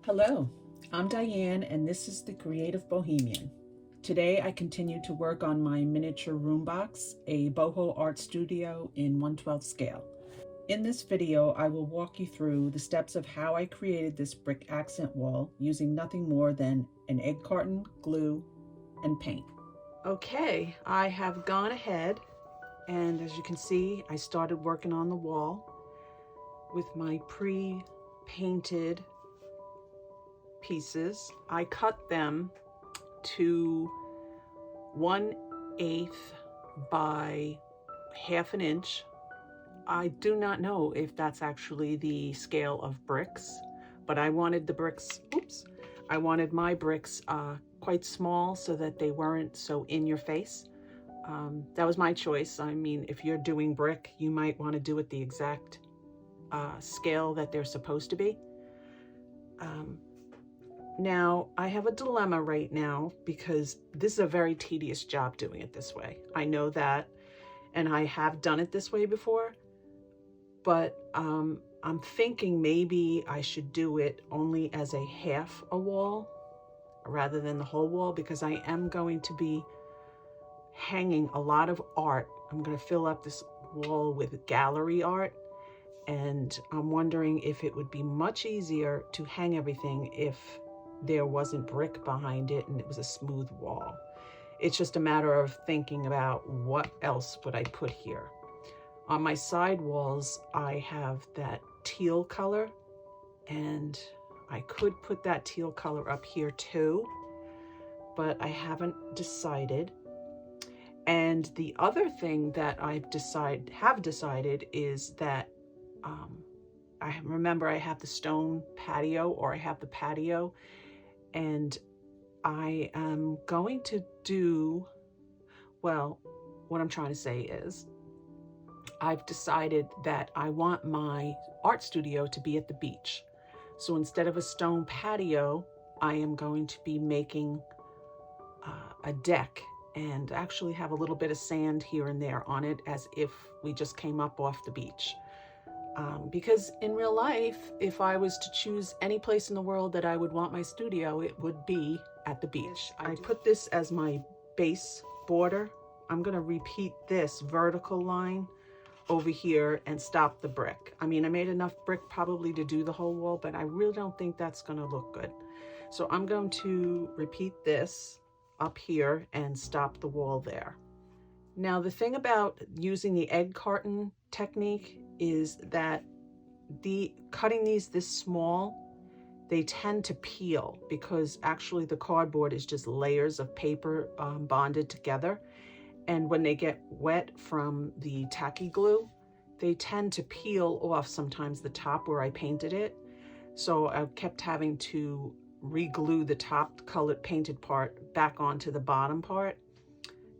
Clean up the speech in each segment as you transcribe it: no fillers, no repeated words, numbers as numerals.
Hello, I'm Diane and this is the Creative Bohemian. Today I continue to work on my miniature room box, a boho art studio in 1/12 scale. In this video I will walk you through the steps of how I created this brick accent wall using nothing more than an egg carton, glue, and paint. Okay, I have gone ahead and as you can see I started working on the wall with my pre-painted pieces. I cut them to 1/8 by 1/2 inch. I do not know if that's actually the scale of bricks, but I wanted the bricks, I wanted my bricks quite small so that they weren't so in your face. That was my choice. I mean, if you're doing brick, you might want to do it the exact scale that they're supposed to be. Now, I have a dilemma right now because this is a very tedious job doing it this way. I know that, and I have done it this way before, but I'm thinking maybe I should do it only as a half a wall rather than the whole wall, because I am going to be hanging a lot of art. I'm going to fill up this wall with gallery art, and I'm wondering if it would be much easier to hang everything if there wasn't brick behind it and it was a smooth wall. It's just a matter of thinking about what else would I put here. On my side walls, I have that teal color, and I could put that teal color up here too, but I haven't decided. And the other thing that have decided is that I remember I have the stone patio, or I have the patio, and I am going to do, well, what I'm trying to say is I've decided that I want my art studio to be at the beach. So instead of a stone patio, I am going to be making a deck and actually have a little bit of sand here and there on it as if we just came up off the beach. Because in real life, if I was to choose any place in the world that I would want my studio, it would be at the beach. I put this as my base border. I'm going to repeat this vertical line over here and stop the brick. I mean, I made enough brick probably to do the whole wall, but I really don't think that's going to look good. So I'm going to repeat this up here and stop the wall there. Now, the thing about using the egg carton technique is that cutting these this small, they tend to peel because actually the cardboard is just layers of paper bonded together. And when they get wet from the tacky glue, they tend to peel off sometimes the top where I painted it. So I kept having to re-glue the top colored painted part back onto the bottom part.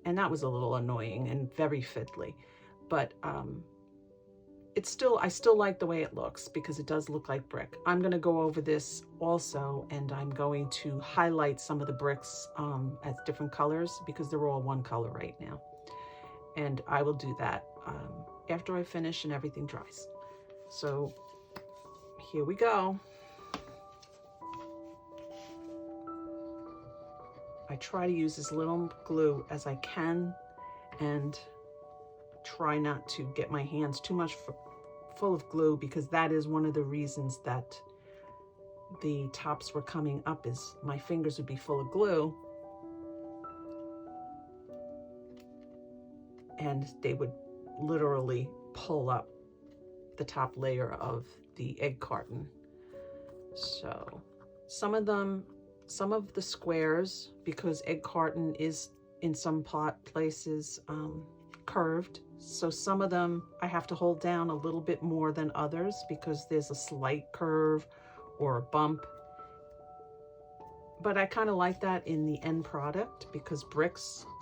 And that was a little annoying and very fiddly. But I still like the way it looks because it does look like brick. I'm going to go over this also, and I'm going to highlight some of the bricks as different colors because they're all one color right now. And I will do that after I finish and everything dries. So here we go. I try to use as little glue as I can and try not to get my hands too much full of glue, because that is one of the reasons that the tops were coming up, is my fingers would be full of glue and they would literally pull up the top layer of the egg carton. So some of the squares, because egg carton is in some places curved, so some of them I have to hold down a little bit more than others because there's a slight curve or a bump. But I kind of like that in the end product, because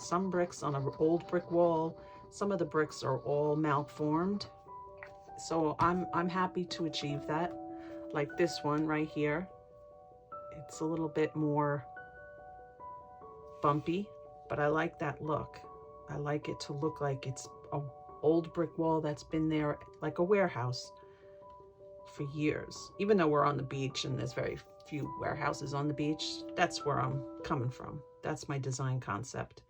some bricks on an old brick wall, some of the bricks are all malformed. So I'm happy to achieve that. Like this one right here, it's a little bit more bumpy, but I like that look. I like it to look like it's an old brick wall that's been there like a warehouse for years, even though we're on the beach and there's very few warehouses on the beach. That's where I'm coming from. That's my design concept.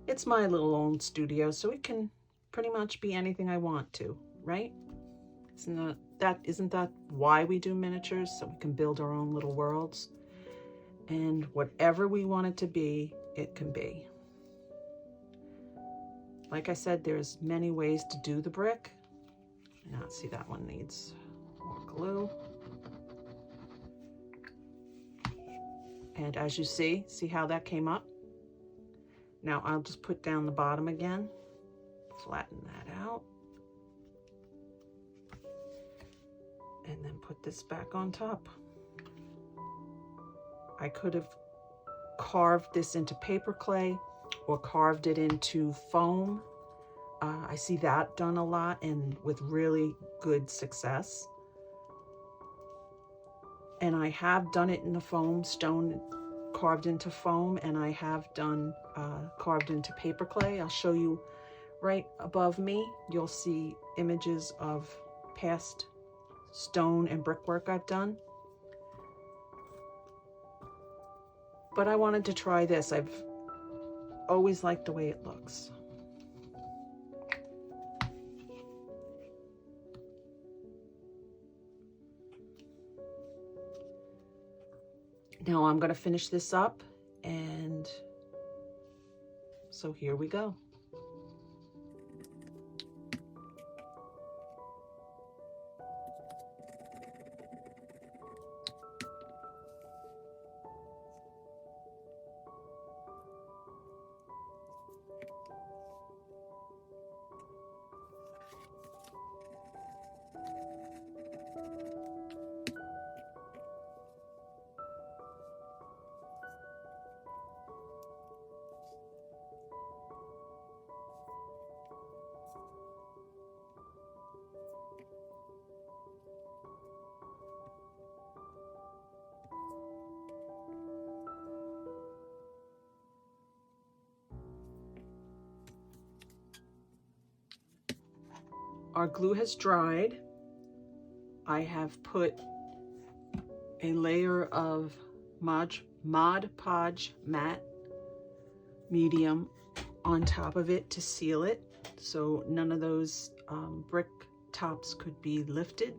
It's my little own studio, so it can pretty much be anything I want to, right? Isn't that why we do miniatures? So we can build our own little worlds. And whatever we want it to be, it can be. Like I said, there's many ways to do the brick. Now, see, that one needs more glue. And as you see how that came up? Now I'll just put down the bottom again, flatten that out, and then put this back on top. I could have carved this into paper clay or carved it into foam. I see that done a lot and with really good success. And I have done it in the foam, stone carved into foam, and I have done carved into paper clay. I'll show you right above me. You'll see images of past stone and brickwork I've done. But I wanted to try this. I've always liked the way it looks. Now I'm going to finish this up, and so here we go. Our glue has dried. I have put a layer of Mod Podge matte medium on top of it to seal it, so none of those brick tops could be lifted.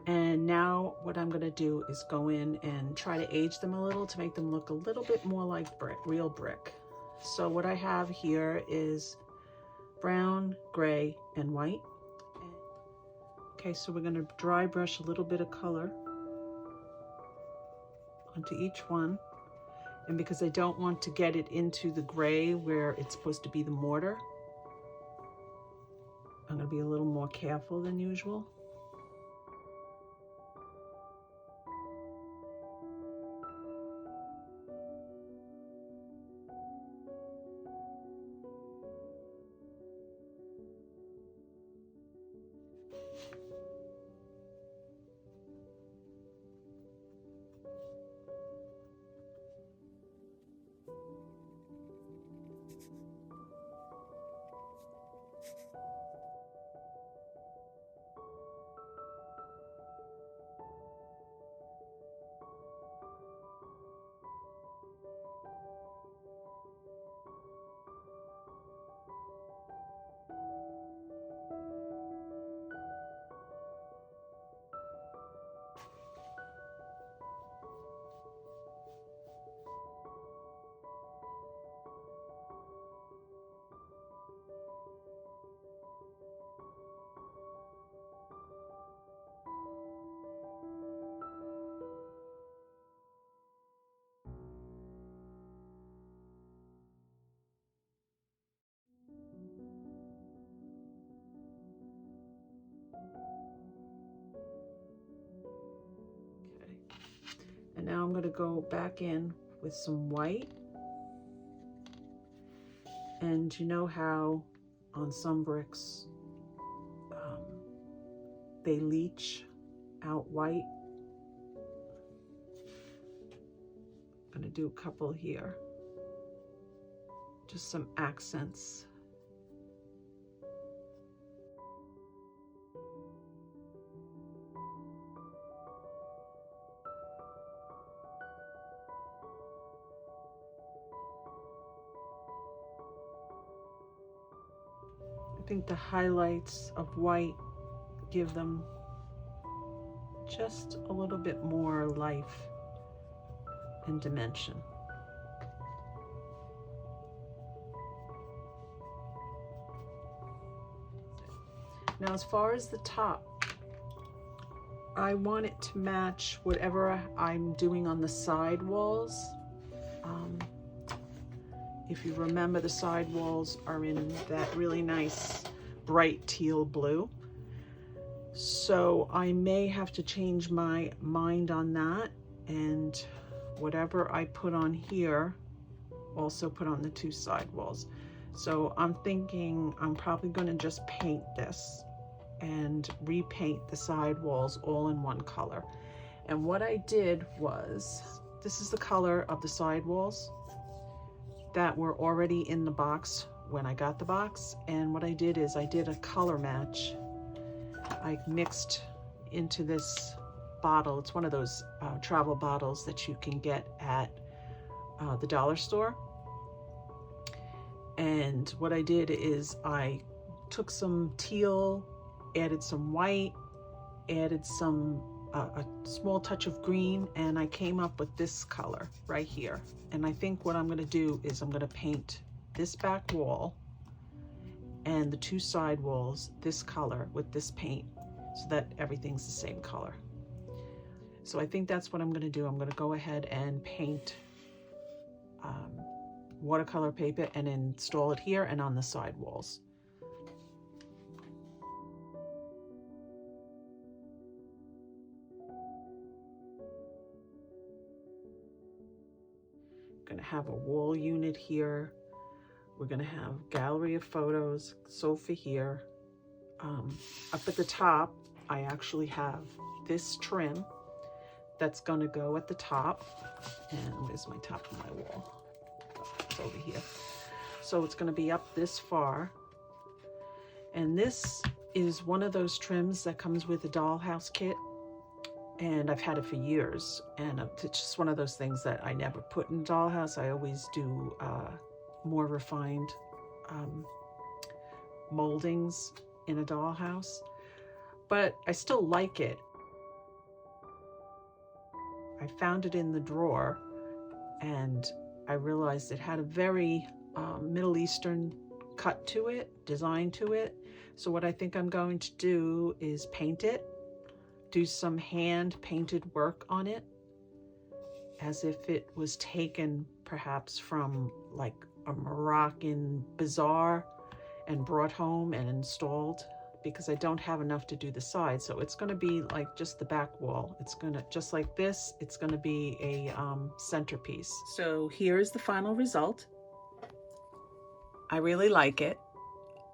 And now what I'm going to do is go in and try to age them a little to make them look a little bit more like brick, real brick. So what I have here is brown, gray, and white. Okay, so we're going to dry brush a little bit of color onto each one. And because I don't want to get it into the gray where it's supposed to be the mortar, I'm going to be a little more careful than usual. And now I'm going to go back in with some white. And you know how on some bricks they leach out white? I'm going to do a couple here. Just some accents. think the highlights of white give them just a little bit more life and dimension. Now, as far as the top, I want it to match whatever I'm doing on the side walls. If you remember, the side walls are in that really nice bright teal blue. So I may have to change my mind on that, and whatever I put on here, also put on the two side walls. So I'm thinking I'm probably going to just paint this and repaint the side walls all in one color. And what I did was, this is the color of the side walls that were already in the box when I got the box. And what I did is I did a color match. I mixed into this bottle. It's one of those travel bottles that you can get at the dollar store. And what I did is I took some teal, added some white, added some a small touch of green, and I came up with this color right here. And I think what I'm going to do is I'm going to paint this back wall and the two side walls this color with this paint, so that everything's the same color. So I think that's what I'm going to do. I'm going to go ahead and paint watercolor paper and install it here and on the side walls. Going to have a wall unit here. We're going to have gallery of photos, sofa here. Up at the top, I actually have this trim that's going to go at the top. And where's my top of my wall? It's over here. So it's going to be up this far. And this is one of those trims that comes with a dollhouse kit. And I've had it for years, and it's just one of those things that I never put in a dollhouse. I always do more refined moldings in a dollhouse, but I still like it. I found it in the drawer, and I realized it had a very Middle Eastern cut to it, design to it. So what I think I'm going to do is paint it, do some hand painted work on it as if it was taken perhaps from like a Moroccan bazaar and brought home and installed, because I don't have enough to do the side. So it's going to be like just the back wall. It's going to, just like this, it's going to be a centerpiece. So here's the final result. I really like it.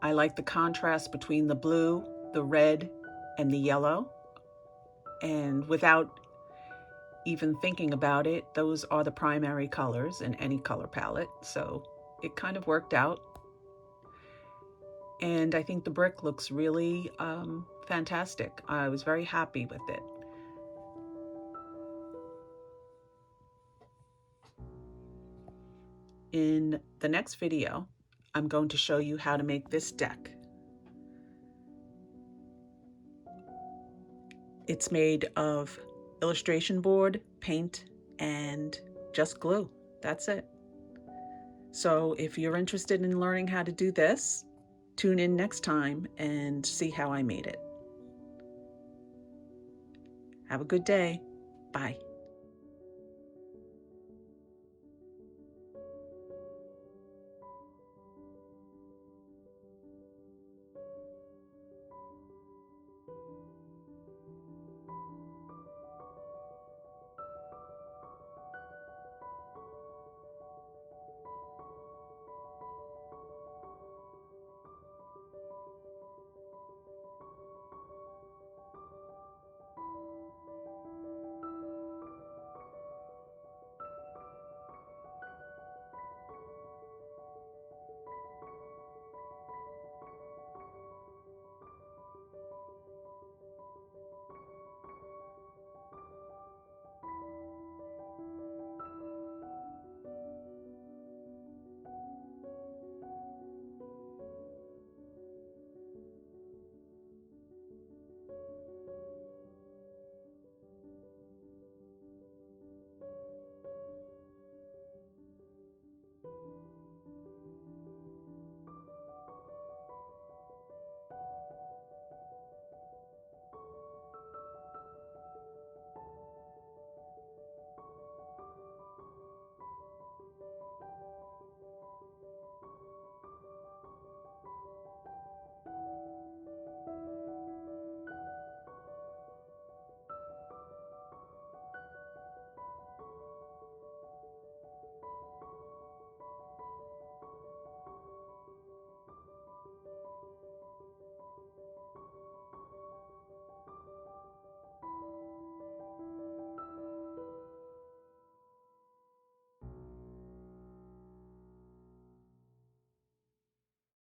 I like the contrast between the blue, the red, and the yellow. And without even thinking about it, those are the primary colors in any color palette. So it kind of worked out. And I think the brick looks really fantastic. I was very happy with it. In the next video, I'm going to show you how to make this deck. It's made of illustration board, paint, and just glue. That's it. So if you're interested in learning how to do this, tune in next time and see how I made it. Have a good day. Bye.